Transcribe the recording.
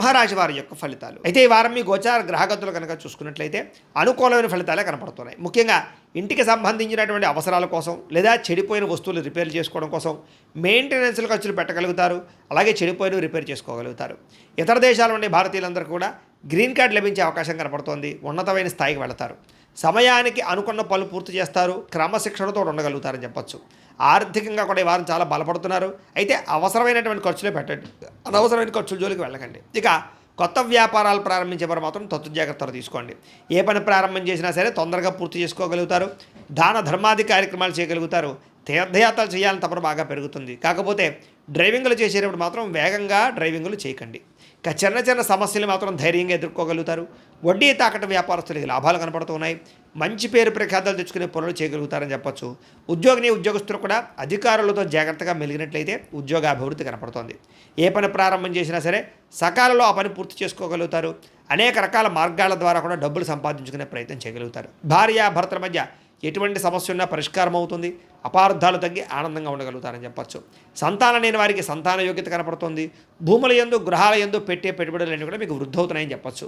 సింహరాశి వారి యొక్క ఫలితాలు. అయితే ఈ వారం మీ గోచార గ్రహగతులు కనుక చూసుకున్నట్లయితే అనుకూలమైన ఫలితాలే కనపడుతున్నాయి. ముఖ్యంగా ఇంటికి సంబంధించినటువంటి అవసరాల కోసం లేదా చెడిపోయిన వస్తువులు రిపేర్ చేసుకోవడం కోసం మెయింటెనెన్స్ల ఖర్చులు పెట్టగలుగుతారు. అలాగే చెడిపోయినవి రిపేర్ చేసుకోగలుగుతారు. ఇతర దేశాల నుండి భారతీయులందరూ కూడా గ్రీన్ కార్డ్ లభించే అవకాశం కనపడుతోంది. ఉన్నతమైన స్థాయికి వెళతారు. సమయానికి అనుకున్న పనులు పూర్తి చేస్తారు. క్రమశిక్షణతో ఉండగలుగుతారని చెప్పొచ్చు. ఆర్థికంగా కూడా ఈ వారం చాలా బలపడుతున్నారు. అయితే అవసరమైనటువంటి ఖర్చులే పెట్టండి, అనవసరమైన ఖర్చుల జోలికి వెళ్ళకండి. ఇక కొత్త వ్యాపారాలు ప్రారంభించే వారు మాత్రం తత్తు జాగ్రత్తలు తీసుకోండి. ఏ పని ప్రారంభం చేసినా సరే తొందరగా పూర్తి చేసుకోగలుగుతారు. దాన ధర్మాది కార్యక్రమాలు చేయగలుగుతారు. తీర్థయాత్రలు చేయాలని తపన బాగా పెరుగుతుంది. కాకపోతే డ్రైవింగ్లు చేసేటప్పుడు మాత్రం వేగంగా డ్రైవింగ్లు చేయకండి. ఇక చిన్న చిన్న సమస్యలు మాత్రం ధైర్యంగా ఎదుర్కోగలుగుతారు. వడ్డీ తాకట వ్యాపారస్తులకి లాభాలు కనపడుతున్నాయి. మంచి పేరు ప్రఖ్యాతలు తెచ్చుకునే పనులు చేయగలుగుతారని చెప్పొచ్చు. ఉద్యోగస్తులు కూడా అధికారులతో జాగ్రత్తగా మెలిగినట్లయితే ఉద్యోగ అభివృద్ధి కనపడుతోంది. ఏ పని ప్రారంభం చేసినా సరే సకాలంలో ఆ పని పూర్తి చేసుకోగలుగుతారు. అనేక రకాల మార్గాల ద్వారా కూడా డబ్బులు సంపాదించుకునే ప్రయత్నం చేయగలుగుతారు. భార్యాభర్తల మధ్య ఎటువంటి సమస్య ఉన్నా పరిష్కారం అవుతుంది. అపార్థాలు తగ్గి ఆనందంగా ఉండగలుగుతారని చెప్పొచ్చు. సంతానం లేని వారికి సంతాన యోగ్యత కనపడుతుంది. భూముల యందు గృహాల యందు పెట్టే పెట్టుబడులన్నీ కూడా మీకు వృద్ధి అవుతున్నాయని చెప్పొచ్చు.